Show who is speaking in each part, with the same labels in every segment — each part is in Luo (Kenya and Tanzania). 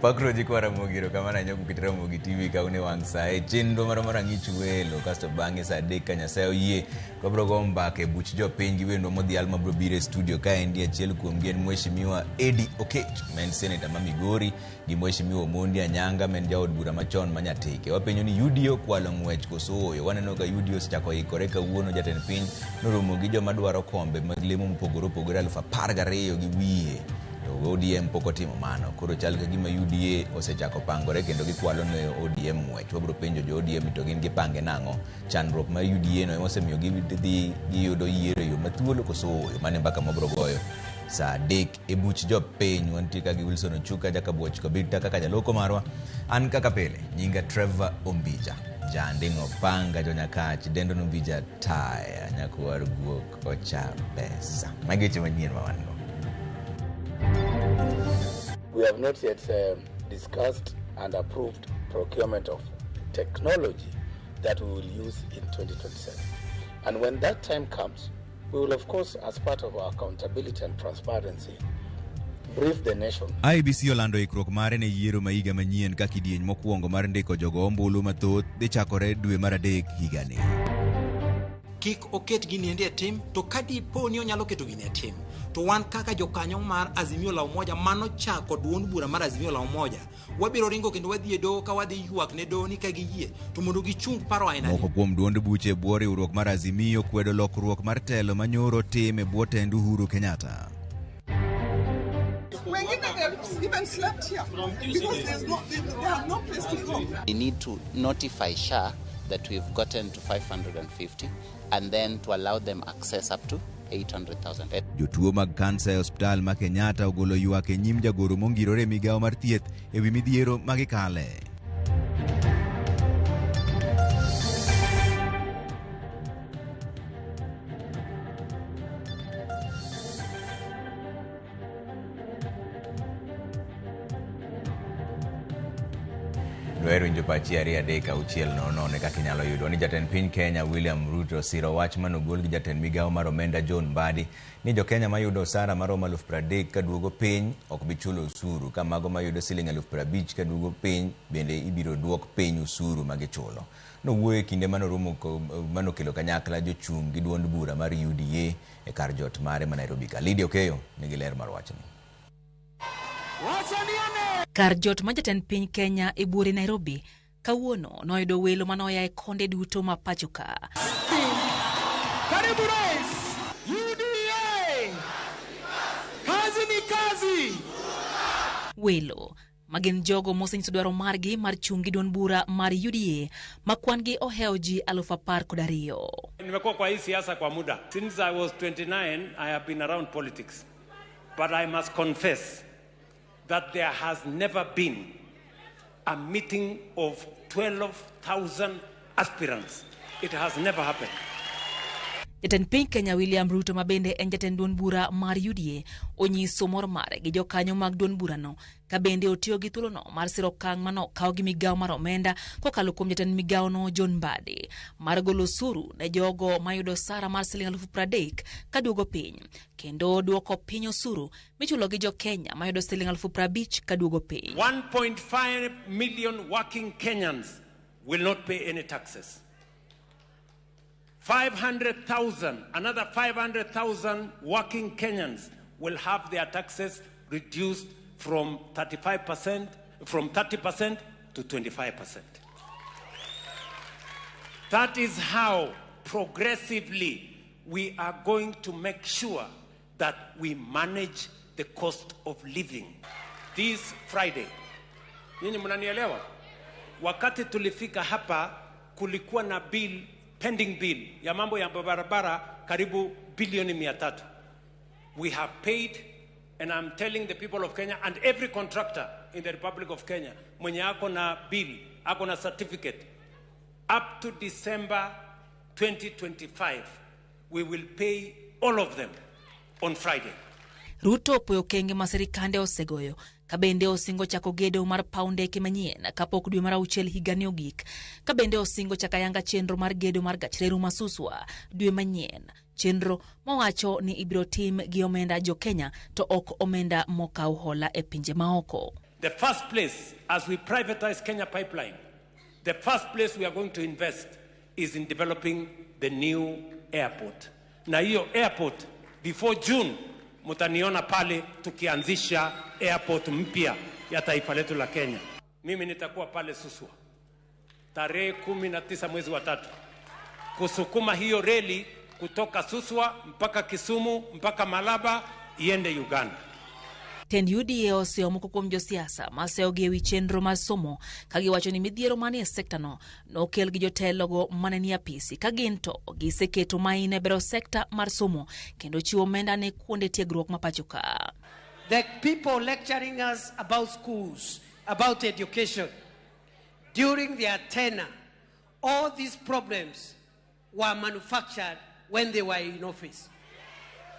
Speaker 1: Pakro jikwara mogiro kamana nyoku kitira mogi TV kaune wangsae chenro mara ngich welo kasto bange sa deka nyasayo yie kabro gomba ke buch jo pengi wendo modhial mabro bire studio ka endi achiel kuom gen mheshimiwa Eddie Oketch men senator ma Migori gi mheshimiwa Mondi Anyanga men jaod bura machon manyateke wapenyo ni UDO kwalo ngwech kosoyo waneno ga UDO sichako ikore kawuono jatend piny noromo gi joma dwaro kombe mag lemo mopogore 12 gi wiye ODM poko timo mano koro chal ka gima UDA osechako pangore kendo gikwalo ne ODM ngwech wabro penjo jo ODM to gin gipange nango chandruok ma UDA no emosemiyo gidhi giyudo yiero yo mathuolo koso mane mbaka mabro goyo sa dek e buch jo piny wanti ka gi Wilson Ochuka jakabuoch kabita kaka jaloko marwa an kaka pele nyinga Trevor Ombija jandingo panga jo Nyakach dendo Ombija taya nyakwar guok ocha pesa mageche manyien mawano.
Speaker 2: We have not yet discussed and approved procurement of technology that we will use in 2027. And when that time comes, we will, of course, as part of our accountability and transparency, brief the nation.
Speaker 1: IBC olando ikrok mare ne yiero maiga manyien ka kidieny mokwongo mar ndiko jogo ombulu mathoth dhi chakore dwe mar adek higani.
Speaker 3: Kik oket gini ende tim to kadi po ni onyalo keto gini tim to wan kaka jokanyo mar Azimio la Umoja mano chako duond bura mar Azimio la Umoja wabiro ringo kendo wadhi e doho ka wadhi ywak ne doho ni ka giyie to mondo gichung paro aina
Speaker 1: moko kuom duond buche bwo riwruok mar Azimio kwedo lokruok mar telo manyoro tim e bwo tend Uhuru Kenyatta.
Speaker 4: Even slept here because they have no place to go.
Speaker 5: We need to notify SHA that we've gotten to 550 and then to allow them access up to 800,000.
Speaker 1: Jotuo mag kansa e hospital ma Kenyatta ogolo ywak e nyim jagoro mongirore migawo mar thieth e wi midhiero magikale. Dwero injo pachi ari adeka uchiel nono ne kaka inyalo yudo ni jatend piny Kenya William Ruto siro wach manogol gi jatend migawo mar omenda John Mbadi ni jo Kenya mayudo osara maromo 30,000 kaduogo piny ok bi chulo usuru ka mago mayudo siling 50,000 kaduogo piny bende ibiro duok piny usuru magichulo. Nowuoyo kinde manokelo kanyakla jochung gi duond bura mar UDA e kar jot mare ma Nairobi ka. Lydia Okeyo nigi ler mar wachni.
Speaker 6: Kar jot ma jatend piny Kenya e buore Nairobi kawuono noyudo welo manoya e konde duto ma pachoka.
Speaker 7: Karibu Rais UDA kazi ni kazi.
Speaker 6: Welo magin jogo mosenyiso dwaro margi mar chungi duond bura mar UDA makwan gi oheo ji 10,012.
Speaker 8: Nimekuwa kwa hii siasa kwa muda. Since I was 29 I have been around politics. But I must confess that there has never been a meeting of 12,000 aspirants. It has never happened.
Speaker 6: Jatend piny Kenya William Ruto mabende en jatend duond bura mar UDA onyiso mor mare gi jokanyo mag duond bura no ka bende otiyo gi thuolono mar siro kang mano kawo gi migawo mar omenda kokalo kuom jatend migawo no John Mbadi mar golo osuru ne jogo mayudo sara mar siling 30,000 kaduogo piny kendo duoko piny osuru michulo gi jo Kenya mayudo siling 50,000 kaduogo piny.
Speaker 8: 1.5 million working Kenyans will not pay any taxes. 500,000, another 500,000 working Kenyans will have their taxes reduced from 30% to 25%. That is how progressively we are going to make sure that we manage the cost of living. This Friday, nyinyi mnanielewa? Wakati tulifika hapa kulikuwa na pending bill ya mambo ya barabara karibu bilioni 300. We have paid, and I'm telling the people of Kenya and every contractor in the Republic of Kenya, mwenye ako na bill, ako na certificate, up to December 2025, we will pay all of them on Friday.
Speaker 6: Ruto poyo kenge ma sirikande osegoyo kabende osingo chako gedo mar paundeke manyien kapok dwe mar auchiel higani ogik kabende osingo chaka yanga chenro mar gedo mar gach reru masuswa dwe manyien chenro mowacho ni ibiro tim gi omenda jo Kenya to ok omenda mokaw hola e pinje maoko.
Speaker 8: The first place, as we privatize Kenya Pipeline, the first place we are going to invest is in developing the new airport. Na hiyo airport, before June, mutaniona pale tukianzisha airport mpya ya taifa letu la Kenya. Mimi nitakuwa pale Suswa tarehe 19 mwezi wa 3 kusukuma hiyo reli kutoka Suswa mpaka Kisumu mpaka Malaba iende Uganda.
Speaker 6: Tend UDA oseomo kuom josiasa maseogi ewi chenro mar somo kagiwacho ni midhiero manie sekta no nokel gi jotelogo mane ni apisi ka gin to giseketo maine bero sekta mar somo kendo chiwo omenda ne kuonde tiegruok ma pacho ka.
Speaker 9: The people lecturing us about schools, about education, during their tenure, all these problems were manufactured when they were in office.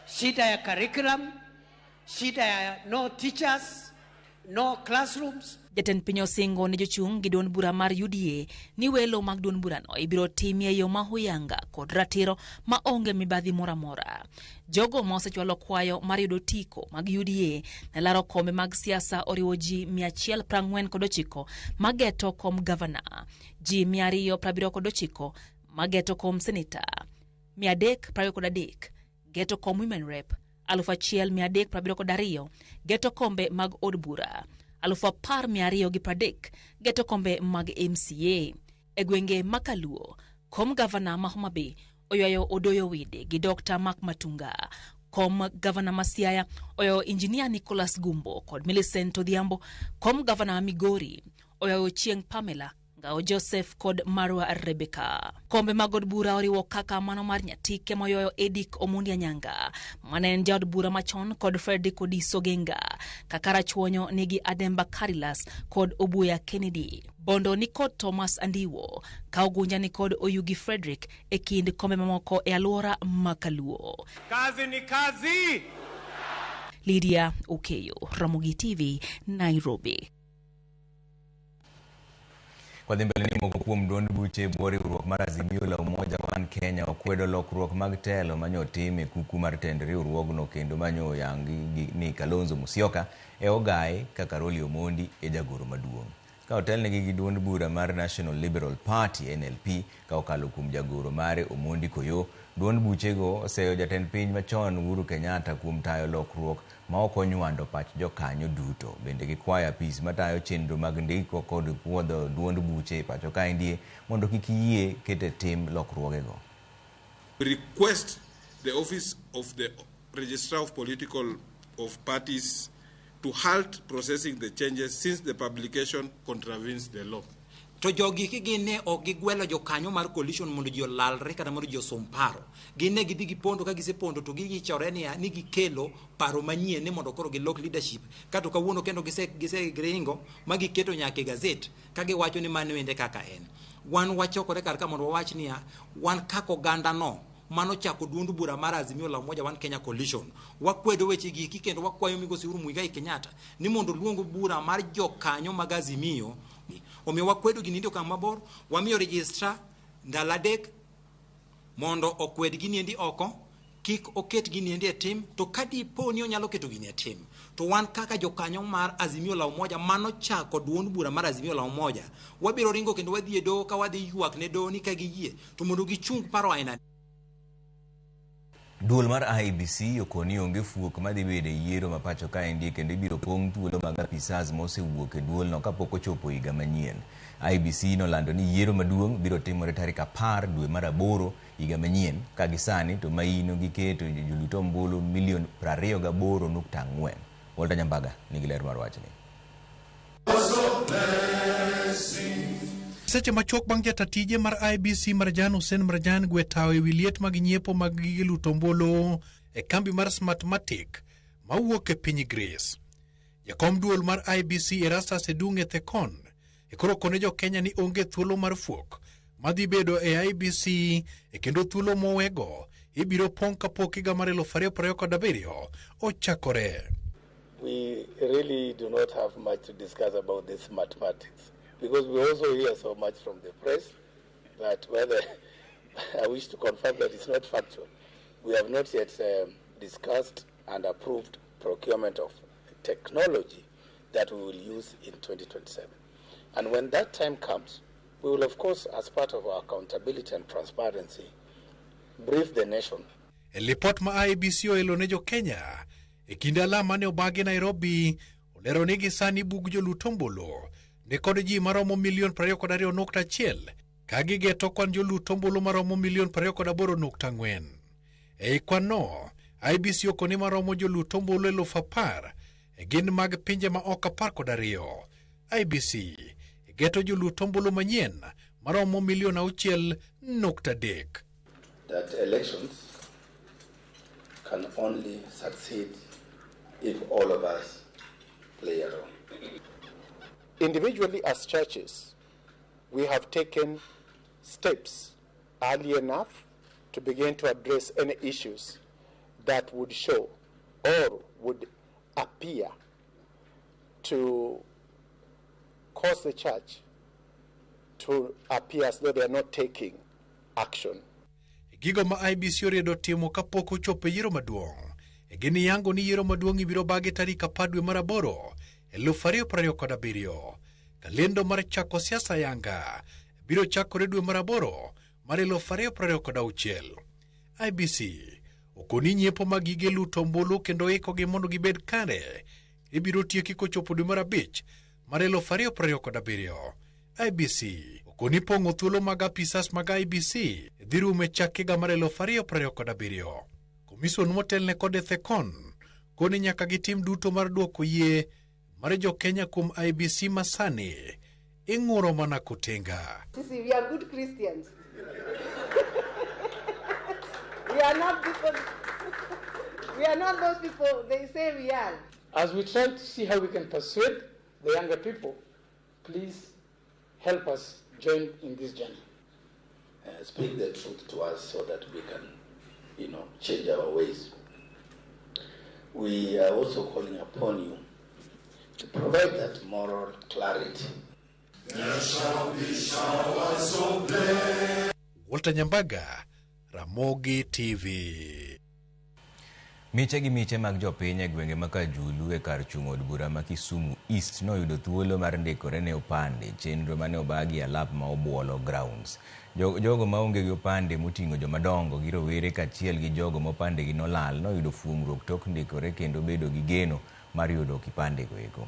Speaker 9: Shida ya curriculum, shida ya no teachers, no classrooms.
Speaker 6: Jatend piny osingo ne jochung' gi duond bura mar UDA ni welo mag duond burano ibiro timie yo mahuyanga kod ratiro ma onge mibadhi mora mora. Jogo ma osechwalo kwayo mar yudo tiko mag UDA na laro kombe mag siasa oriwo ji 149 mageto kom gavana, ji 279 mageto kom seneta, 323 geto kom women rep, 1372 geto kombe mag od bura, 1230 geto kombe mag MCA. E gwenge makaluo, kom gavana ma Homa Bay oyayo Odoyo Wide gi Dr. Mark Matunga. Kom gavana Masiaya oyayo Engineer Nicholas Gumbo kod Millicent Odhiambo. Kom gavana Migori oyayo Chieng Pamela Ngao Joseph kod Marwa Rebecca. Kombe mag od bura oriwo kaka mano mar Nyatike moyoyo Edick Omondi Anyanga, mane en jaod bura machon kod Fredrick Odiso Genga, Kakara Chuonyo nigi Ademba Karilas kod Obuya Kennedy. Bondo ni kod Thomas Andiwo, Kaugunja ni kod Oyugi Frederick e kind kombe mamoko e aluora makaluo.
Speaker 8: Kazi ni kazi!
Speaker 6: Lydia Okeyo, Ramogi TV, Nairobi.
Speaker 1: Kwa dhimbele ni moko kuom duond buche bori riwruok mar Azimio la Umoja One Kenya okwedo lokruok mag telo manyo time kuku mar tend riwruogno kendo manyo yangi ni Kalonzo Musyoka e ogae ka Karoli Omondi e jagoro maduong'. Ka otelnegi gi duond bura mar National Liberal Party NLP ka okalo kuom jagoro mare Omondi Koyo, duond buchego oseyo jatend piny machon Uhuru Kenyatta kuom tayo lokruok ma ok onywando pach jokanyo duto. Bende gikwayo apis matayo chenro mag ndiko kod puodho duond buche pacho kaendie mondo kik yie kete tim lokruogego.
Speaker 10: We request the office of the Registrar of Political Parties to halt processing the changes since the publication contravenes the law.
Speaker 3: To jogi kigine ogigwelo jokanyo mar coalition mondo ji olalre kata mondo ji osomparo. Gine gidhi gipondo ka gisepondo to gichore ni gikelo paro manyien ni mondo koro gilok leadership. Kato kawuono kendo gise gringo ma giketo nyake gazet ka giwacho ni mano wende kaka en. Wan wachokore kar ka mondo wawach niya, wan kako ganda no mano chako duond bura mar Azimio la Umoja One Kenya Coalition. Wakwedo weche giki kendo wakwayo Migosi Uhuru Muigai Kenyatta ni mondo luongo bura mar jokanyo mag Azimio. Omiyo wakwedo ginindo kama mabor, wamiyo registrar ndaladek mondo okwed giniendi oko, kik oket giniendi e tim, to kadi po ni onyalo keto ginie tim. To wan kaka jokanyo mar Azimio la Umoja mano chako duond bura mar Azimio la Umoja, wabiro ringo kendo wadhi e doho ka wadhi ywak ne doho ni ka giyie, to mondo gichung paro aina.
Speaker 1: Duol mar IEBC okoni onge fuok madhi bede yiero mapacho kaendi kendo ibiro pong' thuolo mag apisas mosewuok e duolno kapok ochopo higa manyien. IEBC nolando ni yiero maduong' biro timore tarik 10 dwe mar 8 higa manyien, ka gisani to maino giketo joluto ombulu 28.4. Walter Nyambaga nigi ler mar wachni.
Speaker 11: Seche machok bang' jatatije mar IEBC Marjan Hussein Marjan gwetawe wiliet mag nyiepo mag gige lutombolo e kambi mar Smartmatic mawuok e piny Greece. Jakom duol mar IEBC Erastus Edung'e Thekon koro kone jo Kenya ni onge thuolo mar fuok madhi bedo e IEBC kendo thuolo mowego ibiro pong' kapok higa mar 2027 ochakore.
Speaker 2: We really do not have much to discuss about this mathematics, because we also hear so much from the press that whether I wish to confirm that it's not factual. We have not yet discussed and approved procurement of technology that we will use in 2027. And when that time comes, we will, of course, as part of our accountability and transparency, brief the nation.
Speaker 11: E lipot ma IEBC oelo jo Kenya, e kinde alama ne obagi Nairobi, olero ni gisani bug jolut ombulu ni kod ji maromo milion 22.1 ka gigeto kwan jolut ombulu maromo milion 28.4. E kwan no, IEBC okoni maromo jolut ombulu 10,000 e gin mag pinje ma ok 12. IEBC geto jolut ombulu manyien maromo milion 6.3.
Speaker 2: That elections can only succeed if all of us play a role.
Speaker 12: Individually as churches, we have taken steps early enough to begin to address any issues that would show or would appear to cause the church to appear as though they are not taking action.
Speaker 11: Gigo ma IEBC oriedo timo kapok ochopo yiero maduong'. Gin yango ni yiero maduong' ibiro bagi tarik 10 dwe mar 8, 2027. Kalendo mar chako siasa yanga biro chakore dwe mar 8 mar 2026. IEBC okoni nyiepo mag gige luto ombulu kendo ikogi mondo gibed kare. Ibiro tieki kochopo dwe mar 5 mar 2027. IEBC okoni pong'o thuolo mag apisas mag IEBC dhi rume chak higa mar 2027. Komison motelne kod Thekon koni nyaka gitim duto mar duoko yie mar jo Kenya kuom IEBC masani ing'uro mana kotenga.
Speaker 13: We are good Christians. We are not people. We are not those people they say we are.
Speaker 14: As we try to see how we can persuade the younger people, please help us join in this journey.
Speaker 2: Speak the truth to us so that we can, change our ways. We are also calling upon you to provide that moral clarity.
Speaker 11: There shall be showers of blessing. Walter Nyambaga, Ramogi TV.
Speaker 1: Miche gi miche mag jopiny e gwenge ma Kajulu e kar chung' od bura ma Kisumu East noyudo thuolo mar ndikore ne opande chenro mane obagi alap ma obuolo grounds. Jogo ma onge gi opande moting'o jomadongo gi rowere kaachiel gi jogo mopande gi nolal noyudo fuong'ruok tok ndikore kendo bedo gi geno mar yudo kipande go eko.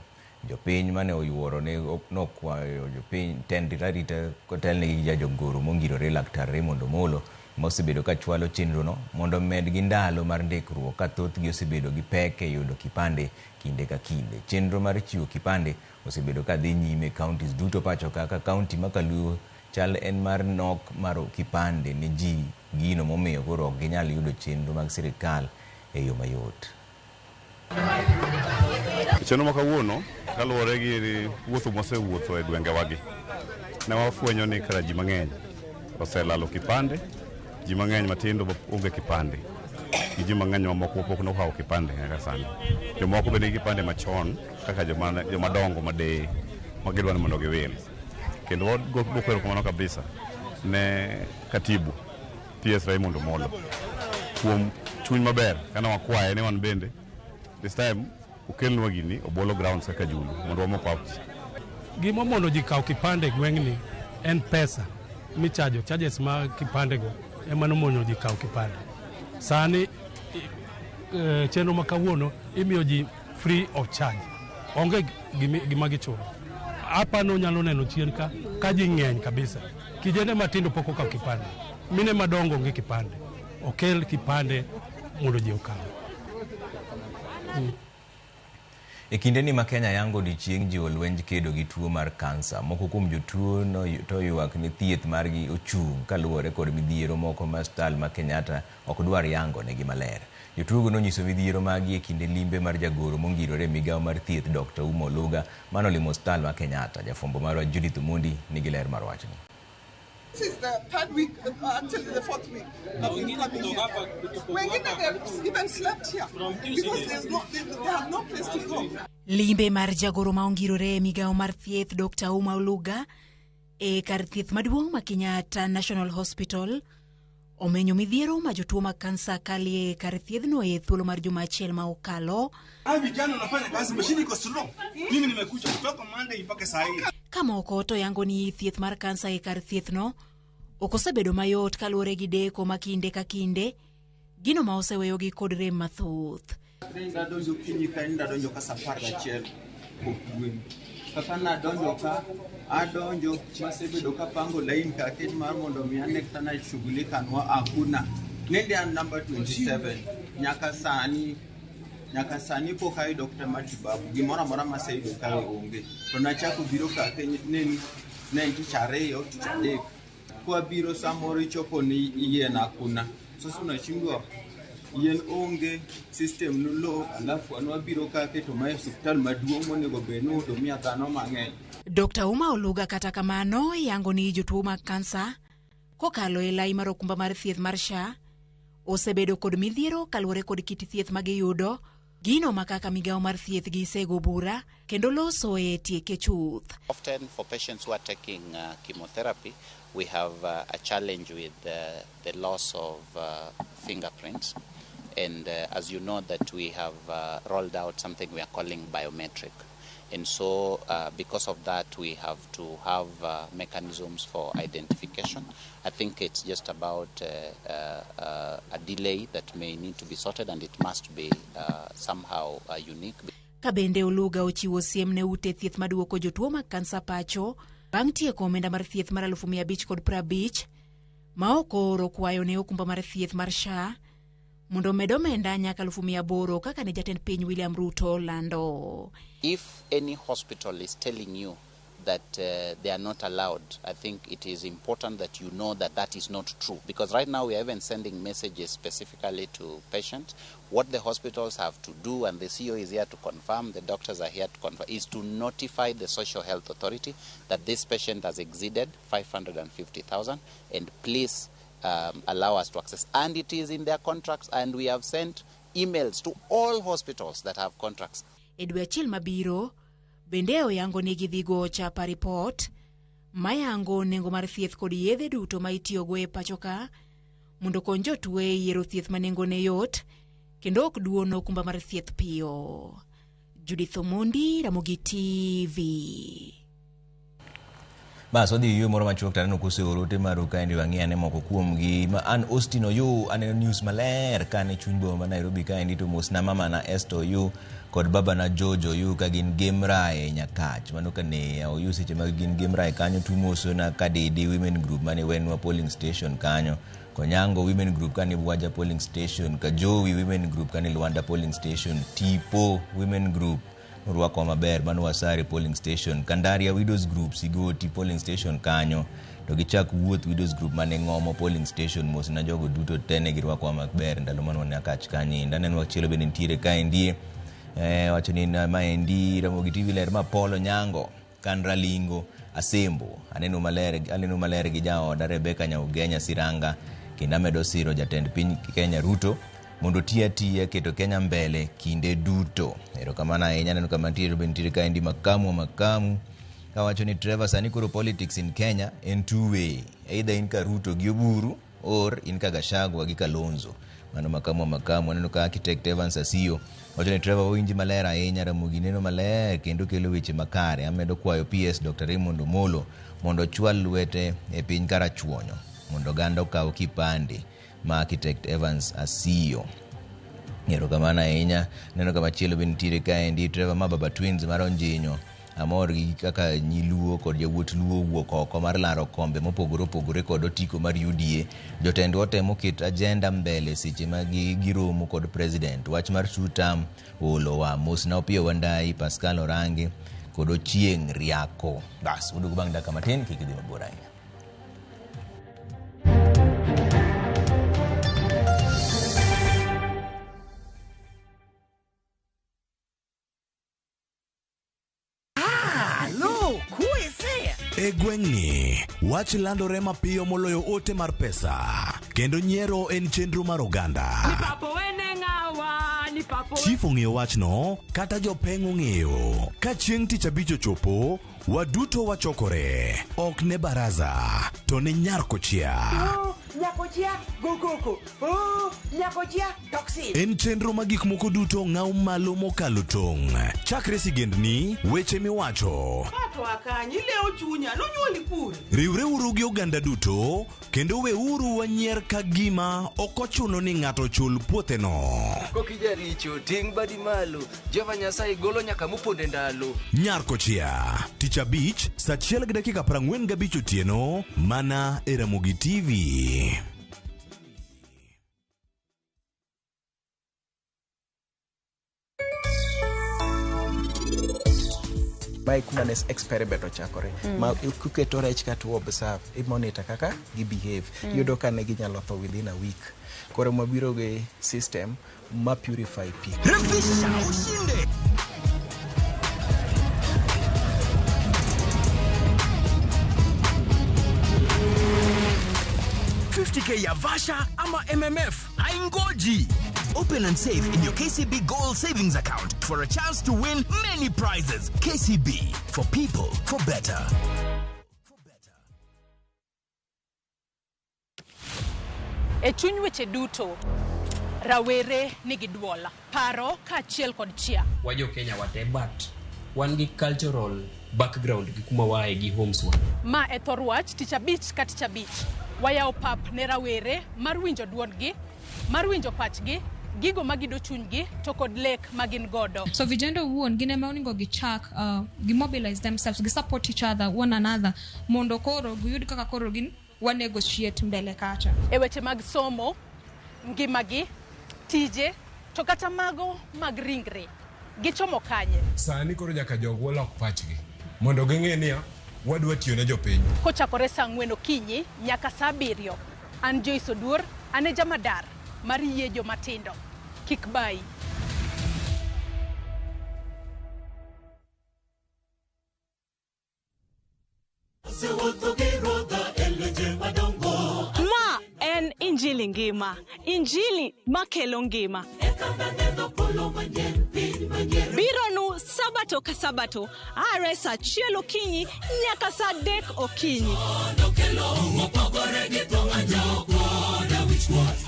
Speaker 1: Jopiny mane oyuoro ne nokwayo jopiny tend rarita kotelne gi jajogoro mongirore Laktar Raymond Omolo mosebedo ka chwalo chenro no mondo med gi ndalo mar ndikruok ka thoth gi osebedo gi pek e yudo kipande kinde ka kinde. Chenro mar chiwo kipande osebedo ka dhi nyime counties duto pacho kaka county ma Kaluo chal en mar nok mar kipande ne ji gino momiyo koro ok ginyal yudo chenro mag sirikal e yo mayot.
Speaker 15: Chenro ma kawuono kaluwore gi wuotho mosewuotho e gwenge wagi ne wafwenyo ni kara ji mang'eny oselalo kipande, ji mang'eny matindo onge kipande, ji mang'eny mamoko pok nokawo kipande nyaka sani. Jomoko bende kipande machon kaka jomadongo made magidwa ni mondo giwil. Kendo wagokwero kamano kabisa ne katibu PS Raymond Omolo kuom chuny maber kana wakwaye ne wan bende this time ukelnwa gini obuolo grounds kaka Julu mondo wamok out.
Speaker 16: Gima mondo ji kaw kipande gweng'ni en pesa michajo charges ma kipande go ema nomonyo ji kaw kipande. Sani chenro ma kawuono imiyo ji free of charge, onge gima gichulo. Hapa no nyalo neno chien ka ji ng'eny kabisa. Kijende matindo pok okaw kipande, mine madongo onge kipande. Okel kipande mondo ji okaw.
Speaker 1: E kinde ni ma Kenya yango odiochieng' jiwo lwenj kedo gi tuo mar kansa, moko kuom jotuo to ywak ni thieth margi ochung' kaluwore kod midhiero moko ma Stal ma Kenyatta ok dwar yango negi maler. Jotuogo nonyiso midhiero magi e kinde limbe mar jagoro mongirore migawo mar thieth Dr. Uma Oluga manolimo Stal ma Kenyatta. Jafwambo marwa Judith Mundi nigi ler mar wachni.
Speaker 4: This is the third week until the fourth week of coming here. They've even slept here because they have no place to go.
Speaker 6: Limbe mar jagoro ma ongirore migawo mar thieth Dr. Uma Oluga e kar thieth maduong' ma Kenyatta National Hospital
Speaker 17: Omenyo midhiero ma jotuo mag kansa kalie kar thiedhno e thuolo mar juma achiel ma okalo.
Speaker 18: Vijana wanafanya kazi, mashini iko slow. Mimi nimekuja kutoka Monday mpaka saa hii.
Speaker 17: Kamoko to yango ni thieth mar kansa e kar thiethno okosebedo mayot kaluwore gi deko ma kinde ka kinde, gino ma oseweyogi kod rem mathoth.
Speaker 19: Donjo kinyi ka donjo ka safar achiel kokwen. Kaka na donjo ka adonjo masebedo ka pango line ka ket mar mondo mi anekta na shughulika nwa hakuna. Nende an number 27 nyaka sani pok ayudo kata matibabu gimoro amora maseyudo ka onge. To nachako biro ka neni tich ariyo tich adek. Kwa biro samoro ichopo ni yien hakuna. Sasa unashindwa yen onge, system nulo, alafu anwa biro ka keto ma hospital maduong' monego beno do miya dhano mang'eny.
Speaker 17: Dr. Uma Oluga kata kamano yango ni jotuo mag kansa kokalo e lai mar okumba mar thieth mar SHA osebedo kod midhiero kaluwore kod kit thieth ma giyudo, gino makaka migawo mar thieth gi sego bura kendo loso e tieke chuth.
Speaker 5: Often for patients who are taking chemotherapy, we have a challenge with the loss of fingerprints. And as you know that we have rolled out something we are calling biometric. And so because of that, we have to have mechanisms for identification. I think it's just about a delay that may need to be sorted, and it must be somehow unique.
Speaker 17: Kabende Oluga ochiwo siem ne ute thieth maduoko jotuo mag kansa pacho bang' tieko omenda mar thieth mar 550 ma okoro kwayo ne okumba mar thieth mar SHA mondo med omenda nyaka 800 kaka ne jatend piny William Ruto lando.
Speaker 5: If any hospital is telling you that they are not allowed, I think it is important that you know that that is not true. Because right now we are even sending messages specifically to patients. What the hospitals have to do, and the CEO is here to confirm, the doctors are here to confirm, is to notify the Social Health Authority that this patient has exceeded 550,000 and please allow us to access. And it is in their contracts, and we have sent emails to all hospitals that have contracts.
Speaker 17: Edwe achiel mabiro, bende oyango ni gidhigo chapa report mayango nengo mar thieth kod yedhe duto ma itiyogo e pachoka mondo kony jotuo e yiero thieth ma nengone yot kendo ok duon okumba mar thieth piyo. Judith Omondi, Ramogi TV.
Speaker 1: Bas odhi yo moro machuok taneno kose orote maru ka ndi wang'ia ne moko kuomgi ma an Austin Oyo aneno news maler ka ne chuny boma Nairobi ka ndi to mos na mama na Esther Oyo kod baba na Jojo Oyo ka gin Gemrae Nyakach mano ka ne Oyo seche ma gin Gemrae kanyo tumoso na Kadidi women group mane wenwa polling station kanyo, Konyango women group kani Bwaja polling station, Kajowi women group kani Luanda polling station, Tipo women group Ruako maber mano Wasari polling station, Kandaria widows group Sigoti polling station kanyo, to gichak wuoth widows group mane Ngomo polling station mos na jogo duto tene giruako maber ndalo mano Nyakach kanyi. Ndaneno wachielo bende ntiere ka ndie wacho ni ma endi Ramogi TV ler ma Polo Nyango kan Ralingo Asembo aneno maler gi jaoda Rebecca Nyaugenya Siranga kendo amedo siro jatend piny Kenya Ruto mondo tiya keto Kenya mbele kinde duto. Erokamano ahinya. Neno kama ntiere ka ndi Makamu ka wacho ni Trevor sani koro politics in Kenya en two way, either in ka Ruto gi Oburu or in ka Gachagua gi Kalonzo. Mano Makamu aneno ka architect Evans Asio wacho ni Trevor winji maler ahinya, Ramogi neno maler kendo kelo weche makare. Amedo kwayo PS Dr. Raymond Omolo mondo chwal lwete e piny karachuonyo mondo ganda okaw kipande ma architect Evans Asio. Erokamano ahinya. Neno kama chielo bende ntiere ka ndi Trevor ma Baba Twins mar Onjinyo amor gi kaka nyiluo kod jawuot luo wuok oko mar laro kombe mopogore kod otiko mar UDA. Jotend otemo ket agenda mbele seche ma giromo kod president. Wach mar two-term olowa mos na Opiyo Wandayi, Pascal Orange kod Ochieng Riako. Bas udugu bang' dakika matin kik idhi mabor ahinya.
Speaker 20: E gweng'ni, wach landore mapiyo moloyo ote mar pesa. Kendo nyiero en chenro mar oganda. Chief ong'eyo wachno, kata jopeng' ong'eyo. Ka chieng' tich abich ochopo, waduto wachokore. Ok ne baraza, to ne nyar kochia.
Speaker 21: Nyako Nyakojia gokoko. Oh, nyakojia toxin.
Speaker 20: En chenro magik moko duto ng'aw malo mokalo tong'. Chakre sigendni weche miwacho.
Speaker 4: Pato akanyi leo chunya nonyuoli kure.
Speaker 20: Riwreuru gi oganda duto kendo weuru wanyier ka gima ok ochuno ni ng'ato chul puotheno.
Speaker 22: Kokija richo ting badi malo. Jehova Nyasaye golo nyaka muponde ndalo.
Speaker 20: Nyarkochia tich abich saa 1:45 otieno mana e Ramogi TV.
Speaker 23: Mae kuma ne experiment ochakore ma kuketo rech ka to observe I monitor kaka gi behave yudo ka ne ginyalo tho within a week. Koro mabiro gi system ma purify pi.
Speaker 7: Refisha ushinde. $50K ya Vasha ama MMF haingoji. Open and save in your KCB Gold Savings account for a chance to win many prizes. KCB, for people, for better.
Speaker 24: E chuny weche duto, rawere nigi duola, paro kaachiel kod chia.
Speaker 25: Wajo Kenya wate but wan gi cultural background gi kuma wae gi homes wa.
Speaker 24: Ma e thor wach tich abich ka tich abich. Wayawo pap ne rawere mar winjo duondgi, mar winjo pachgi, gigo magido chunygi to kod lek magin godo.
Speaker 26: So vijana wuon gine ma oningo gichak mobilize themselves, gi support each other, one another, mondo koro giyud kaka koro gin one negotiate mbele kacha.
Speaker 24: E weche mag somo, ngimagi, tije, to kata mago mag ringre, gichomo kanye.
Speaker 27: Sani koro nyaka jogwa lok pachgi, mondo ging'e niya wadwa tiyo ne jopiny.
Speaker 24: Kochakore saa 4 okinyi nyaka saa 7. An Joyce Oduor, ane jamadar mar yie jomatindo. Kik bai.
Speaker 28: Ma en Injili ngima. Injili makelo ngima. Bironu sabato ka sabato. Are saa 1 okinyi nyaka saa 3 okinyi.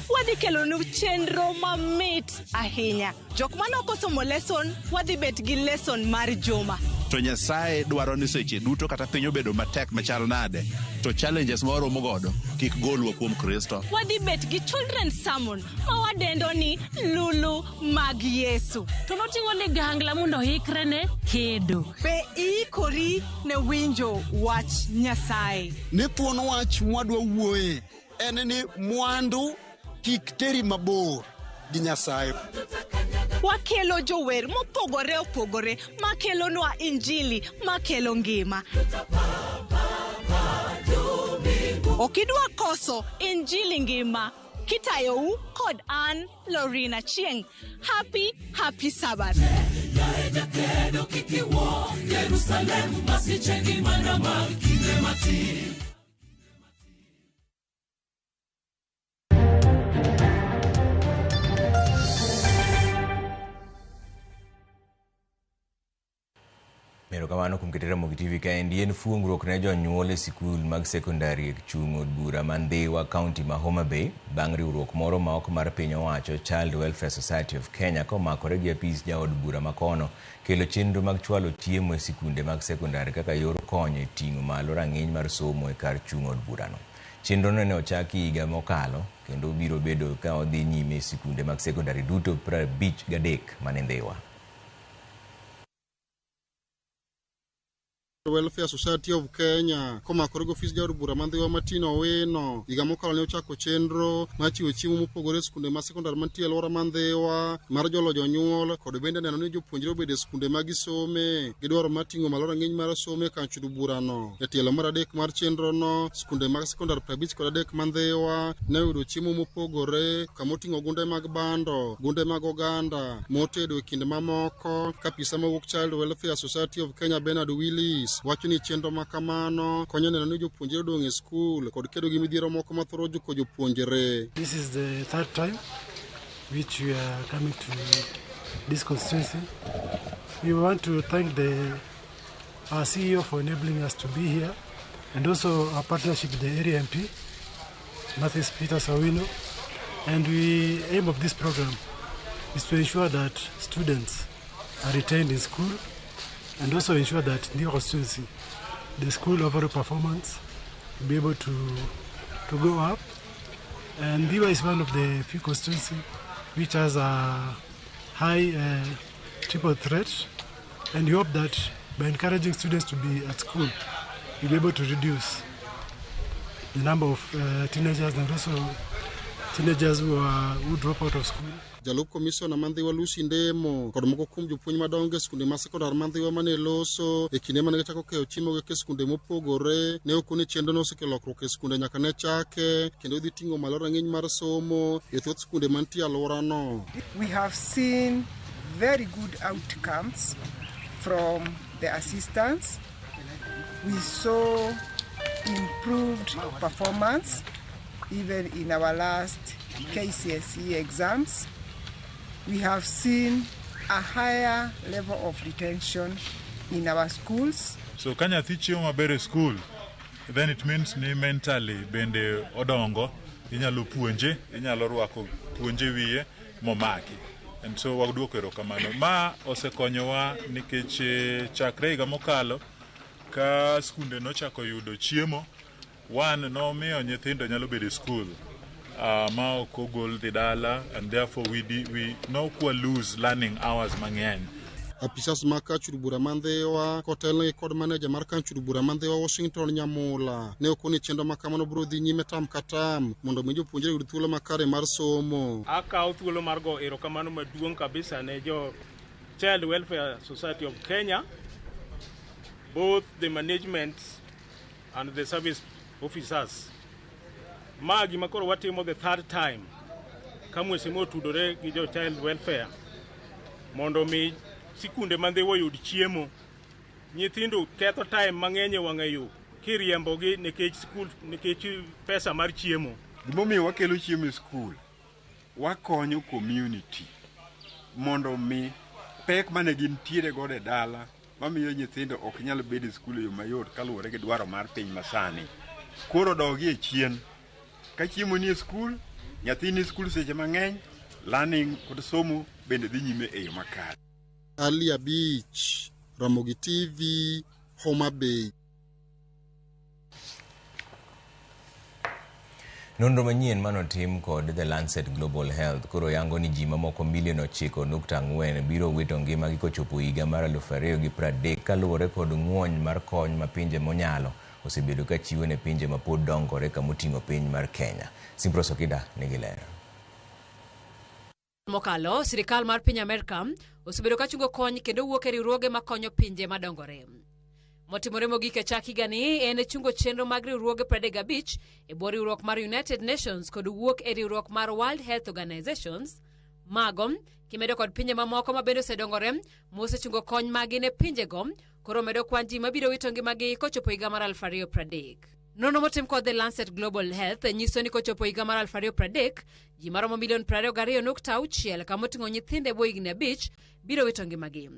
Speaker 28: Wadhi kelo nu chenro mamit ahinya. Jok manoko somo lesson, wadhi bet gi lesson mar juma.
Speaker 29: To Nyasaye dwaro ni seche duto kata piny obedo matek machal nade, to challenges moro mogodo kik golwa kuom Kristo.
Speaker 28: Wadhi bet gi children's sermon ma wadendo ni lulu mag Yesu.
Speaker 30: To noting'o ligangla mondo hikre ne kedo.
Speaker 28: Be ikori ne winjo wach Nyasaye.
Speaker 31: Ne thuon wach mwadwa wuoye en ni mwandu kik teri mabor gi Nyasaye.
Speaker 28: Wakelo jower mopogore opogore makelo nwa injili makelo ngima. Okidwa koso injili ngima kitayou kod an Lorina Chieng. Happy Sabbath.
Speaker 1: Erokamano kuom keto Ramogi TV kaendi. En fuong'ruok ne jonyuol e sikul mag sekondari e chung' od bura man Dhiwa kaunti ma Homa Bay bang' riwruok moro ma ok mar piny owacho Child Welfare Society of Kenya komakore gi apis jaod bura makono kelo chenro mag chwalo chiemo e sikunde mag sekondari kaka yor konyo e ting'o malo rang'iny mar somo e kar chung' od burano. Chenro no ne ochaki higa mokalo kendo biro bedo ka odhi nyime e sikunde mag sekondari duto 53 mane Dhiwa.
Speaker 32: Welfare Society of Kenya komakore gi ofis jaod bura man Dhiwa Martin Owino higa mokalo ne ochako chenro mar chiwo chiemo mopogore e skunde mag sekondari mantie e alwora man Dhiwa mar jolo jonyuol kod bende neno ni jopuonjre obed e skunde ma gisome gi dwaro mar ting'o malo rang'iny mar somo e kar chud burano. Jatelo mar adek mar chenro no skunde mag sekondari 53 man Dhiwa ne oyudo chiemo mopogore kama oting'o gunde mag bando, gunde mag oganda, motedo e kinde mamoko. Kapisa mawuok Child Welfare Society of Kenya Bernard Willis wacho ni chenro makamano konyo neno ni jopuonjre odong' e skul kod kedo gi midhiero moko mathoro juko jopuonjre.
Speaker 33: This is the third time which we are coming to this constituency. We want to thank our CEO for enabling us to be here and also our partnership with the area MP Mathis Peter Sawino. And the aim of this program is to ensure that students are retained in school and also ensure that in the constituency, the school overall performance will be able to go up. And Diwa is one of the few constituencies which has a high triple threat, and we hope that by encouraging students to be at school, we'll be able to reduce the number of teenagers and also teenagers who drop out of school.
Speaker 32: Jalup Commissioner Mandhiwa Lucy Ndemo kod moko kuom jopuonj madongo e skunde ma sekondar Mandhiwa mane loso e kinde mane gichako keyo chiemo gi skunde mopogore, ne okone chenro no osekelo lokruok e skunde nyaka ne chake kendo dhi ting'o malo rang'iny mar somo e thoth skunde mantie alworano.
Speaker 21: We have seen very good outcomes from the assistants. We saw improved performance even in our last KCSE exams. We have seen a higher level of retention in our schools.
Speaker 2: So ka nyathi chiemo maber e school, then it means ni mentally bende odongo, inyalo puonje, inyalo rwako puonje wiye momaki. And so waduoko erokamano. Ma osekonyowa nikech chakre higa mokalo ka skunde nochako yudo chiemo, nomiyo nyithindo nyalo bedo e school. Ma ok ogol dhi dala, and therefore we no lose learning hours mang'eny.
Speaker 32: Apisas ma Kachuru Bura Mandhiwa kotelne kod manager mar Kachuru Bura Mandhiwa Washington Nyamula ne okoni chenro ma kamano biro dhi nyime tam katam mondo mi jopuonjre yud thuolo makare mar somo.
Speaker 3: Akawo thuolo mar go erokamano maduong' kabisa ne jo Child Welfare Society of Kenya, both the management and the service officers. Ma gima koro watimo the third time ka mwesimo tudore gi jo Child Welfare mondo mi sikunde Mandhiwa yud chiemo. Nyithindo ketho time mang'eny e wang'ayo kiriembogi nikech skul, nikech pesa mar chiemo.
Speaker 6: Gimomiyo wakelo chiemo e skul, wakonyo community mondo mi pek mane gintiere godo e dala mamiyo nyithindo ok nyal bedo e skul e yo mayot kaluwore gi dwaro mar piny masani. Koro dogi e chien. Ka chiemo ni e skul, nyathi ni skul seche mang'eny, learning kod somo bende dhi nyime e yo makare.
Speaker 32: Alia Beach, Ramogi TV, Homa Bay.
Speaker 1: Nonro manyien manotim kod The Lancet Global Health koro yango ni ji mamoko 9.4 biro wito ngimagi kochopo higa mar 2030 kaluwore kod ng'wony mar kony ma pinje monyalo osebedo ka chiwo ne pinje ma pod dongore ka moting'o piny mar Kenya. Simpro Sokida nigi lero.
Speaker 8: Mokalo, sirikal mar piny Amerika osebedo ka chungo kony kendo wuok e riwruoge makonyo pinje madongore. Motimore mogik e chak higani en chungo chenro mag riwruoge 35 e bwo riwruok mar United Nations kod wuok e riwruok mar World Health Organizations. Mago kimedo kod pinje mamoko ma bende osedongore mosechungo kony magi ne pinjego koro medo kwan ji mabiro wito ngimagi kochopo higa mar 2030. Nono motim kod The Lancet Global Health nyiso ni kochopo higa mar 2030 ji maromo 22.6 kamoting'o nyithinde bwo higni 5 biro wito ngimagi.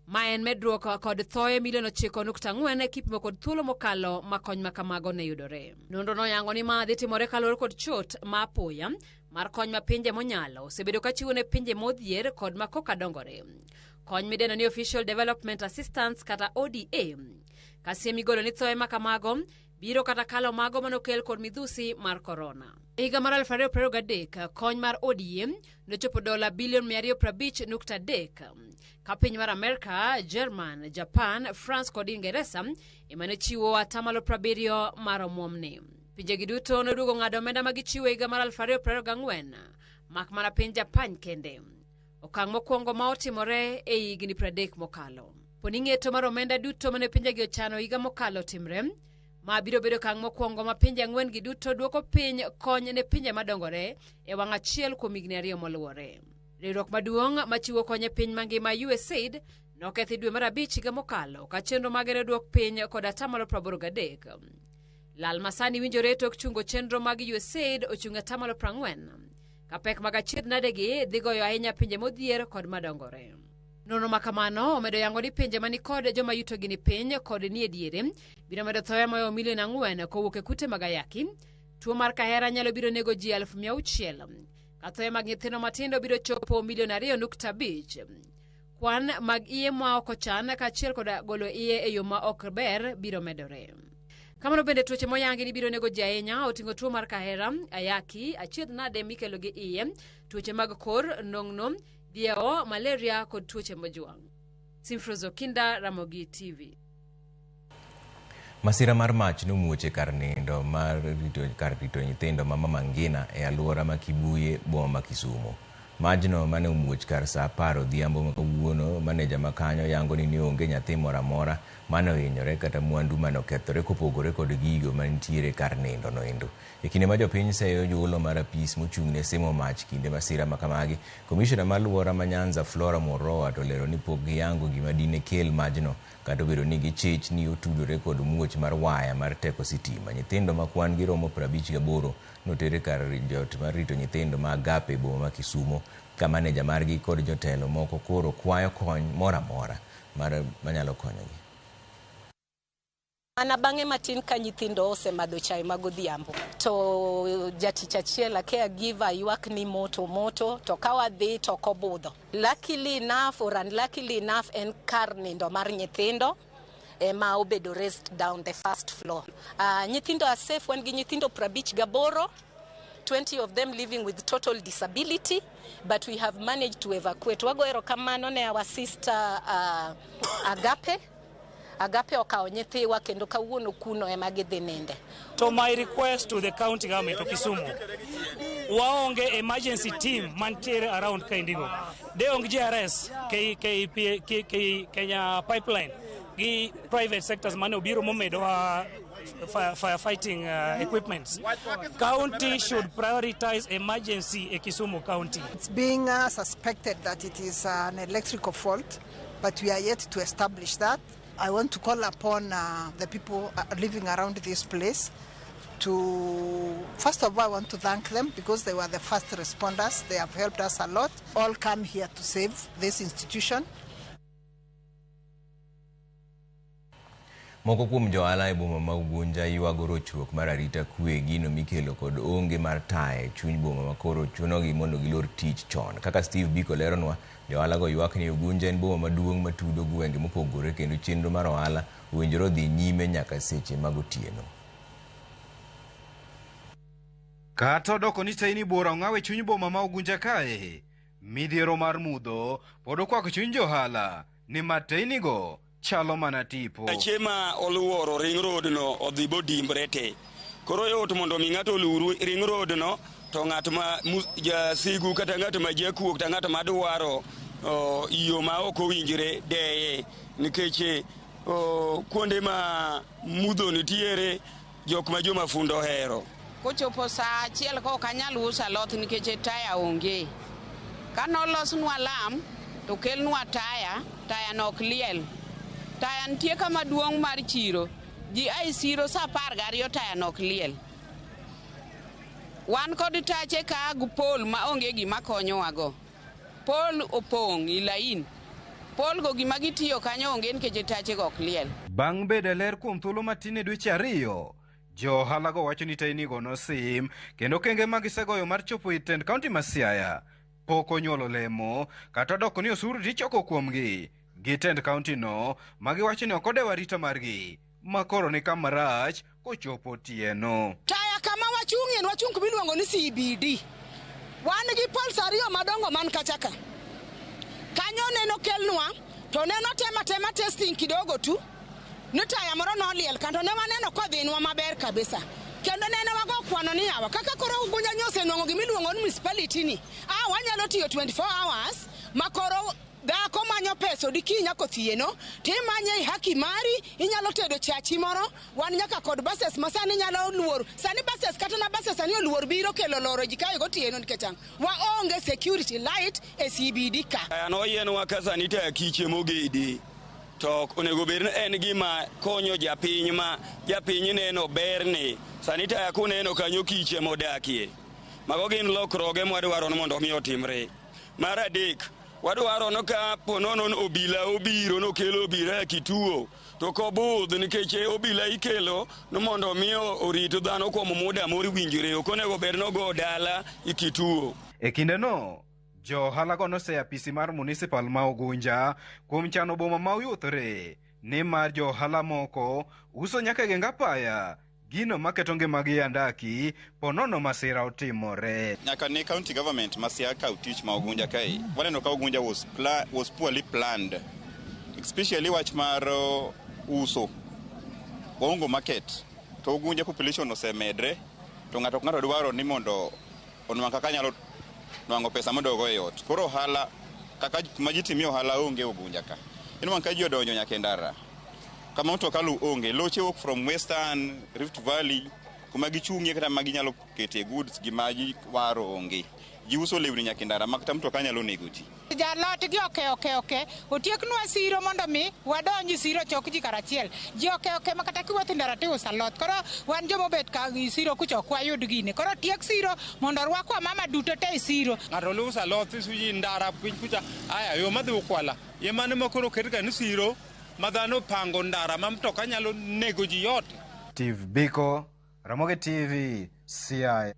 Speaker 8: Ma en medruok kod thoe 9.4 kipimo kod thuolo mokalo ma kony ma kamago ne yudore. Nonro noyango ni ma dhi timore kaluwore kod chot ma apoya mar kony ma pinje monyalo osebedo ka chiwo ne pinje modhier kod ma koka dongore. Kony mideno ni Official Development Assistance kata ODA. Kasiem igolo ni thoe ma kamago biro kata kalo mago manokel kod midhusi mar corona. E higa mar 2023, kony mar ODA nochopo $250.3 ka piny mar Amerika, German, Japan, France kod Ingeresa ema ne chiwo atamalo 70 mar omwomni. Pinjegi duto noduogo ng'ado omenda ma gichiwo e higa mar 2024, mak mana piny Japan kende. Okang' mokwongo ma otimore e higni 30 mokalo. Poni ng'eto mar omenda duto mane pinjegi ochano higa mokalo timre, ma biro bedo okang' mokwongo ma pinje 4 gi duto duoko piny kony ne pinje madongore e wang' achiel kuom higni 2 moluwore. Riwruok maduong' machiwo kony e piny mangima USAID nokethi dwe mar 5 higa mokalo ka chenro mage ne duok piny kod atamalo 83. Lal masani winjore tok chungo chenro mag USAID ochung' atamalo 40 ka pek mag achiedhnadegi dhi goyo ahinya pinje modhier kod madongore. Nono makamano omedo yango ni pinje mani kod joma yutogi ni piny kod ni ediere biro medo thoe moyo 4 million kowuok e kute mag ayaki, Tuo mar kahera nyalo biro nego ji 600,000. Kathoe mag nyithindo matindo biro chopo 2.5 million. Kwan mag iye ma ok ochan kaachiel koda golo iye e yo ma ok ber biro medore. Kamano bende tuoche moyangi ni biro nego ji ahinya oting'o tuo mar kahera, ayaki, achiedh nade mikelo gi iye, tuoche mag kor, nong'no, dieo, malaria kod tuoche mojwang'. Simfrozo Kinda, Ramogi TV.
Speaker 1: Masira mar mach nomuoche kar nindo mar rito nyithindo ma Mama Ngina e alwora ma Kibuye, boma ma Kisumu. Majno mane omuoch kar saa 10 odhiambo ma kawuono, maneja makanyo yango ni onge nyathi moro amora mane ohinyore kata mwandu mane okethore kopogore kod gigo manitiere kar nindo noendo. E kinde ma jopiny seyo yulo mar apis mochung'ne simo mach kinde masira makamagi, komishona mar alwora ma Nyanza Flora Moroa to lero ni pok giyango gima dine kel majno kata obedo ni gichich ni otudore kod muoch mar waya mar teko sitima. Nyithindo ma kwan gi romo 58 notere kar jot mar rito nyithindo ma Agape boma ma Kisumu, ka maneja margi kod jotelo moko koro kwayo kony mora mora manyalo konyogi.
Speaker 28: Ana bang'e matin ka nyithindo osemadho chai magodhiambo to jatich achiel caregiver ywak ni moto to ka wadhi to kobudho. Luckily enough or unluckily enough en kar nindo mar nyithindo ema obedo raised down the first floor. Nyithindo are safe. Wan gi nyithindo 58, 20 of them living with total disability, but we have managed to evacuate. Wago erokamano ne our sister Agape okao nyithiwa kendo kawuono kuno ema gidhi ninde.
Speaker 4: So my request to the county government of Kisumu, waonge emergency team mantiere around Kaindigo. De onge GRS, Kenya Pipeline, gi private sectors mane obiro momedo firefighting equipments. County should prioritize emergency in Kisumu County.
Speaker 5: It's being suspected that it is an electrical fault, but we are yet to establish that. I want to call upon the people living around this place to, first of all, I want to thank them because they were the first responders. They have helped us a lot. All come here to save this institution.
Speaker 1: Moko kuom johala e boma ma Ugunja ywago rochruok mar arita kwe gino mikelo kod onge mar tae chuny boma ma koro chunogi mondo gilor tich chon. Kaka Steve Biko leronwa, johala go ywak ni Ugunja en boma maduong' matudo gwenge mopogore kendo chenro mar ohala owinjore dhi nyime nyaka seche mag otieno.
Speaker 9: Kata odoko ni taini bora ong'awe chuny boma ma Ugunja kae, midhiero mar mudho pod okwako chuny johala ni mataini go chalo mana tipo.
Speaker 10: Chema oluoro ring road no odhi bodimbre te. Koro yot mondo mi ng'ato oluru ring road no to ng'at ma jasigu kata ng'at ma jakuok kata ng'at ma dwaro iyo ma ok owinjre deye nikech kuonde ma mudho nitiere jok ma joma fundo hero.
Speaker 11: Kochopo saa achiel ko kanyal uso alot nikech taya onge. Kanolosnwa lam to kelnwa taya no ok liel. Taya nitie kama duong' mar chiro, ji ai siro sa 12 taya nok liel. Wan kod tache ka pol ma onge gima konyowago. Pol opong' ilain. Pol go gima gitiyo kanyo onge nikech tache go ok liel.
Speaker 9: Bang' bedo ler kuom thuolo matin e dweche 2, johala go wacho ni taini go nosim kendo kenge magisegoyo mar chopo e tend kaunti ma Siaya pok onyuolo lemo kata doko ni osuru tichoko kuomgi. Gitend kaunti no magiwacho ni ok odewo arita margi makoro ni kama rach kochopo tieno.
Speaker 5: Taya kama wachung' kumiluongo ni CBD. Wan gi pols 2 madongo man kachaka. Kanyo neno kelnwa to neno tema testing kidogo tu. Ni taya moro no liel kanto ne waneno kodhinwa maber kabisa. Kendo nene wago kwano ni yawa kaka koro Ugunja nyose nwang'o gimiluongo ni municipality ni. Wanyalo tiyo 24 hours makoro dhako manyo pesa odikinya kothieno timanye haki mari inyalo tedo chachi moro wan nyaka kod buses masani nyalo luor sani buses kata na buses ani luor biro kelo loro jikayo gotieno nikech waonge security light e CBD ka
Speaker 10: ano yen wakasani ta kiche mogede to onego bed en gima konyo japiny ma japiny neno berne sani ta kuneno kanyo kiche modakie mago gin lokroge mwadwaro mondo mi otimre. Mar adek wadwaro no ka ponono obila obiro no kelo obira kituo to kobudh nikech obila ikelo no mondo miyo orito dhano kuom muda mori winjire okonego bed no go dala ikituo.
Speaker 9: E kindeno jo halago nose apisi mar municipal ma Ugunja kuom chano boma ma uyuthore ni mar jo hala moko uso nyaka genga paya gino maketo ngimagi andaki ponono masira otimore.
Speaker 7: Nyaka ne county government masia kautich ma Ugunja kae waneno ka Ugunja was poorly planned, especially wach mar uso bongo market to Ugunja population osemedre to ng'ato dwaro ni mondo onwang' kaka nyalo nwang'o pesa modogo e ot. Koro hala kaka majitimi ohala onge Ugunja ka inwang' ka ji odonjo nyaka ndara kama mto kalu onge loche work from Western Rift Valley kuma gichung'ie kata magi nyalo kete goods gi maji waro onge ji uso lewni nyaka ndara makata mto ka nyalo negoti
Speaker 12: jalot gi oke otieknwa siro mondo mi wadonji siro chok ji karachiel ji oke makata kiwuotho ndara te usalot koro wan jomobet ka siro kuchokwa yud gine koro tiek siro mondo rwakwa mama duto te siro
Speaker 13: ng'ato lu usalot suji ndara piny kucha aya yo madhi ukwala ye mane makoro ketka ni siro madhano pango ndara ma mtoka nyalo nego ji yote.
Speaker 9: Steve Biko, Ramogi TV, CI.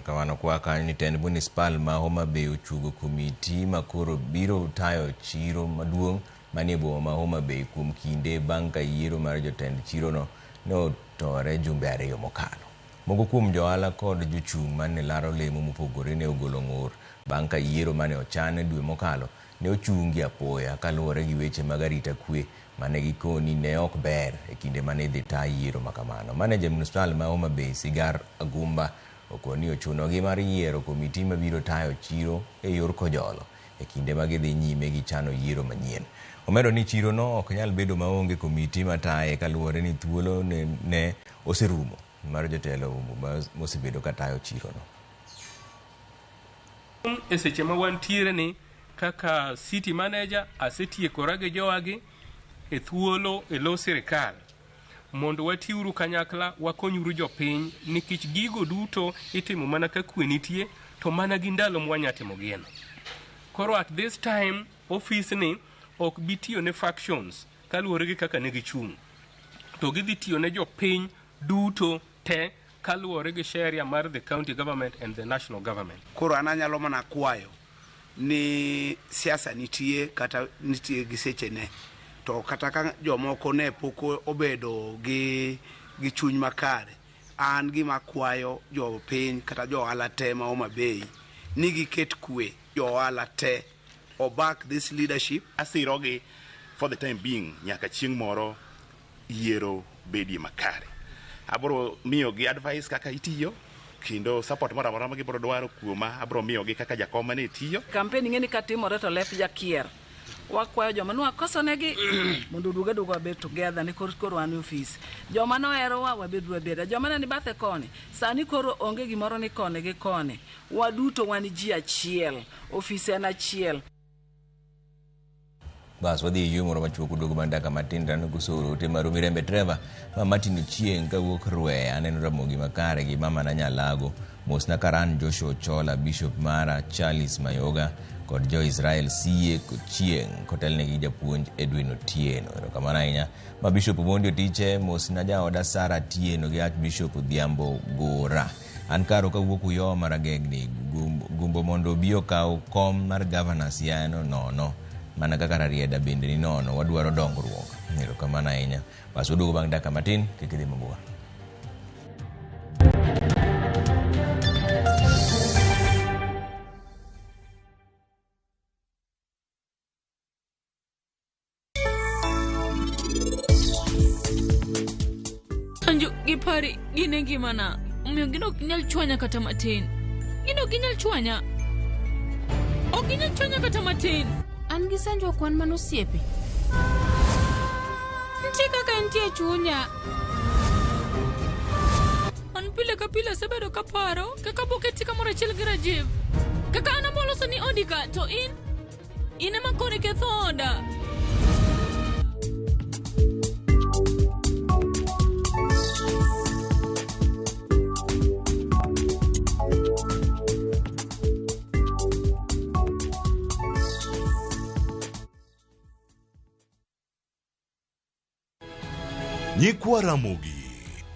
Speaker 1: Kamano kwa kanyo tend municipal ma Homa Bay ochugo komiti makoro biro tayo chiro maduong' manie boma ma Homa Bay kuom kinde bang' ka yiero mar jotend chirono ne otore jumbe 2 mokalo. Moko kuom johala kod jochung' mane laro lemo mopogore ne ogolo ng'ur bang' ka yiero mane ochan dwe mokalo ne ochungi apoya kaluwore gi weche mag arita kwe mane gikoni ne ok ber e kinde mane dhi ta yiero makamano. Manager municipal ma Homa Bay Sigar Agumba okoni ochunogi mar yiero komiti mabiro tayo chiro e yor kojolo e kinde ma gidhi nyime gi chano yiero manyien. Omedo ni chiro no ok nyal bedo maonge komiti mataye kaluwore ni thuolo ne oserumo mar jotelo mosebedo ka tayo chiro no.
Speaker 14: E seche ma wantiere ni kaka city manager asetiekora gi jowagi e thuolo e lo sirikal mondo watiuru kanyakla wakonyuru jopiny nikech gigo duto itimo mana ka kwe nitie to mana gi ndalo mwanyatimo gino. Koro at this time office ni ok bitiyo ne factions kaluwore gi kaka ne gichung' to gidhi tiyo ne jopiny duto te kaluwore gi sheria mar the county government and the national government.
Speaker 15: Koro ananyalo mana kwayo ni siasa nitie kata nitie gi seche ne to kata ka jomoko ne poko obedo gi chuny makare an gima kwayo jopiny kata johala te ma Homa Bay ni giket kwe johala te o back this leadership.
Speaker 7: Asirogi for the time being nyaka chieng' moro yiero bedie makare. Abro miyo gi advice kaka itiyo kendo support mara ma gibro dwaro kuoma abro miyo gi kaka jakoma ne tiyo.
Speaker 16: Campaign ngeni katimore to lep jakier wakwayo joma nwa kosonegi mondo duga wabed together ni koro an office joma nohero wabed joma ne bathe koni sani koro onge gimoro ni kone gi kone waduto wan ji achiel office en achiel.
Speaker 1: Bas wadhi yumoro machuok kudogo mandaka matinda no kusoro te maru Mirembe Trevor ma Martin Chieng kawuok Rwe aneno Ramogi Makare gi mama na Nyalago Mosna Karan Joshua Chola Bishop Mara Charles Mayoga kod Jo Israel Sie Chieng kotelne gi japuonj Edwin Otieno. Kamana inya ma Bishop Bondi Otiche Mosna jaoda Sara Tieno gi Archbishop Dhiambo Gora. An karo kawuok Uyo Maragegni gumbo mondo bio kaw kom mar governors yano nono mana kaka rieda bende ni nono wadwaro dongruok. Kamana inya bas waduogo bang' dakika matin kikidhi mabor.
Speaker 17: Anjo gipari gine gimana umiyo gino kinyal chwanya kata matin. Gino kinyal chwanya kata matin.
Speaker 18: An gi sanjo kwan manosiepe.
Speaker 17: Ntie kaka ntie chunya. An pile ka pile sebedo kaparo kaka boketi kamoro achiel gi Rajiv. Kaka an amoloso ni odika to in ema kone ketho oda.
Speaker 19: Nyikwa Ramogi.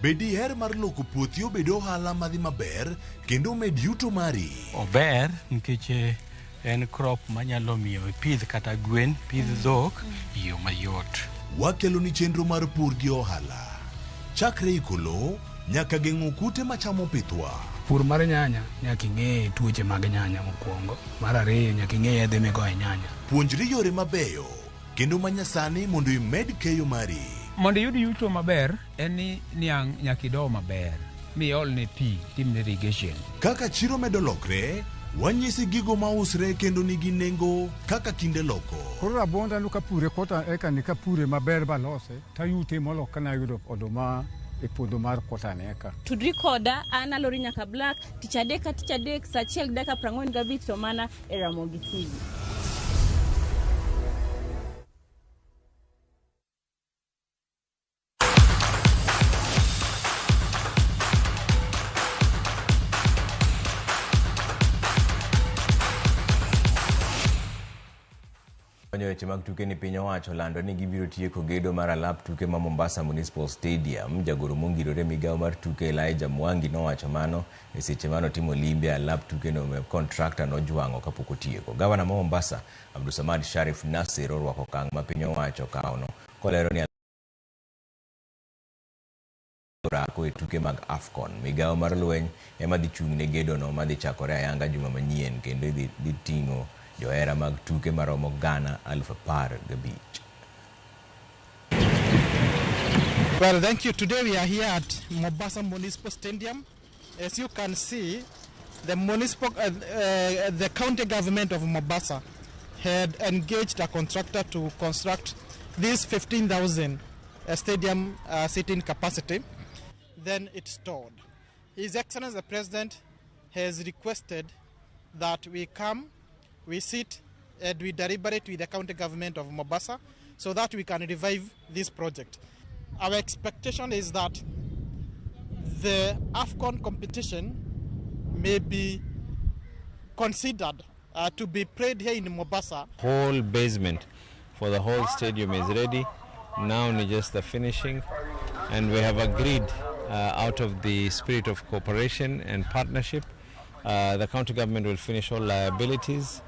Speaker 19: Bedi her mar loko puothi obed ohala madhi maber kendo med yuto mari.
Speaker 20: Ober nikech en crop manyalo miyo pidh kata gwen, pidh dhok yo mayot.
Speaker 19: Wakelo ni chenro mar pur gi ohala. Chakre ikolo nyaka geng'o kute machamo pithwa.
Speaker 21: Pur mar nyanya nyaka ing'e tuoche mag nyanya mokwongo. Mar ariyo nyaka ing'e yedhe migoye nyanya.
Speaker 19: Puonjri yore mabeyo kendo manyasani mondo imed keyo mari.
Speaker 22: Mondo yud yuto maber en ni niang' nyaka ido maber miol ne pi timne irrigation.
Speaker 19: Kaka chiro medo lokre, wanyisi gigo mausre kendo nigi nengo kaka kinde loko.
Speaker 23: Koro rabonda nuka pure kota eka nika pure maber balose tayute molo kana yudo oduma e puodho mar kota neka.
Speaker 24: Tudri koda ana lori nyaka Black tich adek sa achiel dakika 45 to mana e Ramogi TV.
Speaker 1: Weche mag tuke ni piny owacho lando ni gibiro tieko gedo mar alap tuke ma Mombasa Municipal Stadium. Jagoro mongirore migawo mar tuke Elijah Mwangi nowacho mano e seche mano timo limbe alap tuke no me contractor no jwango kapok otieko. Gavana ma Mombasa Abdulsamad Sharif Nasir orwako kang' ma piny owacho kaono kolero ni rako e tuke mag AFCON. Migawo mar lweny ema dhi chung' ne gedo no madhi chakore ayanga juma manyien kendo dhi ting'o Joera mag tuke maromo Ghana 1015.
Speaker 25: Well, thank you. Today we are here at Mombasa Municipal Stadium. As you can see, the county government of Mombasa had engaged a contractor to construct this 15,000 stadium seating capacity. Then it stalled. His Excellency the President has requested that we come, we sit and we deliberate with the county government of Mombasa so that we can revive this project. Our expectation is that the AFCON competition may be considered to be played here in Mombasa.
Speaker 26: Whole basement for the whole stadium is ready. Now it's just the finishing, and we have agreed out of the spirit of cooperation and partnership, the county government will finish all liabilities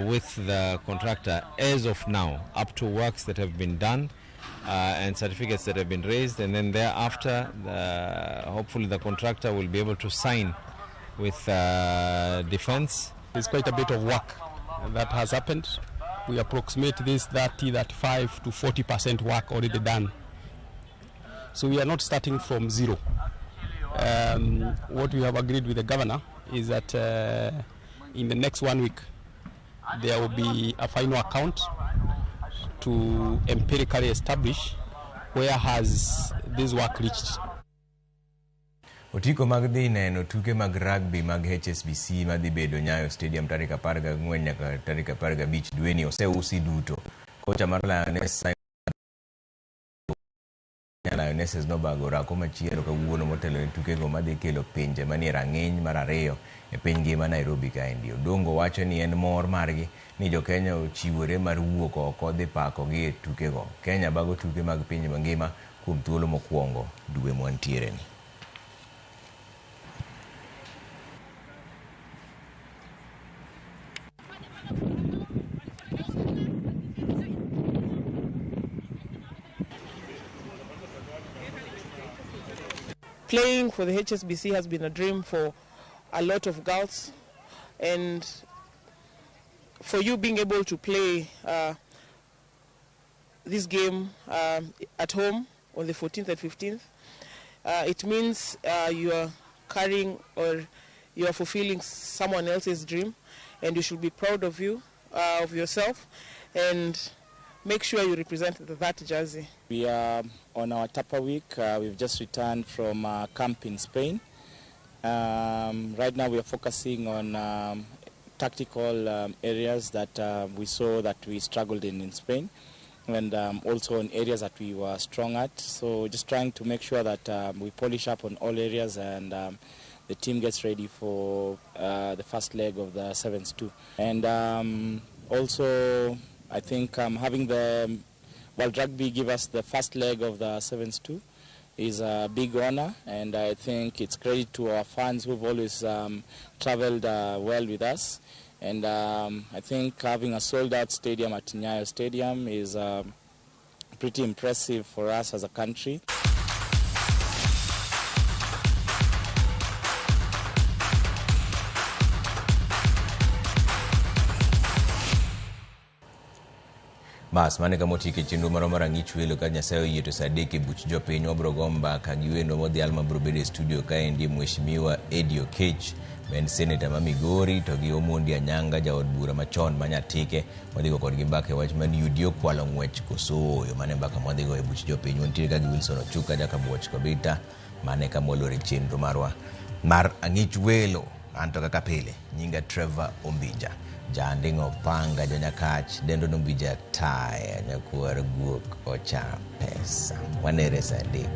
Speaker 26: with the contractor as of now, up to works that have been done and certificates that have been raised, and then thereafter hopefully the contractor will be able to sign with defense.
Speaker 27: There's quite a bit of work that has happened. We approximate this 35 to 40% work already done. So we are not starting from zero. What we have agreed with the governor is that in the next 1 week there will be a final account to empirically establish where has this work reached.
Speaker 1: Otiko mag dhi neno tuke mag rugby mag HSBC madhi bedo Nyayo Stadium tarik 14 nyaka tarik 15 dweni oseusi duto. Kocha mar Lionesses nobago rako machielo kawuono motelo ne tukego madhi kelo pinje manie rang'iny mar 2 e piny ngima Nairobi kaendi. Odongo wacho ni en mor margi ni jo Kenya ochiwore mar wuok oko dhi pakogi e tukego. Kenya bago tuke mag piny mangima kuom thuolo mokwongo dwe mwantiere ni.
Speaker 32: Playing for the HSBC has been a dream for a lot of girls, and for you being able to play this game at home on the 14th and 15th, it means you are carrying or you are fulfilling someone else's dream, and you should be proud of yourself, and make sure you represent that jersey.
Speaker 29: We are on our Tapa week. We've just returned from camp in Spain. Right now we are focusing on tactical areas that we saw that we struggled in Spain, and also in areas that we were strong at. So just trying to make sure that we polish up on all areas, and the team gets ready for the first leg of the Sevens too. And also I think having the World Rugby give us the first leg of the Sevens 2 is a big honor, and I think it's credit to our fans who've always traveled well with us. And I think having a sold-out stadium at Nyayo Stadium is pretty impressive for us as a country.
Speaker 1: Mas mane kama otike chenro moro mar ang'ich welo ka Nyasaye oyie to saa 3 buch jopiny wabro go mbaka gi wendo modhi alma bro bedo e studio kaendi Mheshimiwa Eddie Oketch, ben senator ma Migori, to gi Omondi Anyanga, jaod bura machon manyatike, modhigo kodgi mbaka e wach man yudi okwalo ng'wech koso yo mane mbaka modhigo e buch jopiny. Wantiere ka gi Wilson Ochuka jaka buoch kobita mane kama olore chenro marwa mar ang'ich welo. Anto kaka pile nyinga Trevor Ombija, Jandingo Panga, Janyakach, Dendo Numbija Taya, Nyakuar Guok Ocha Pesa. Wanere Sadik.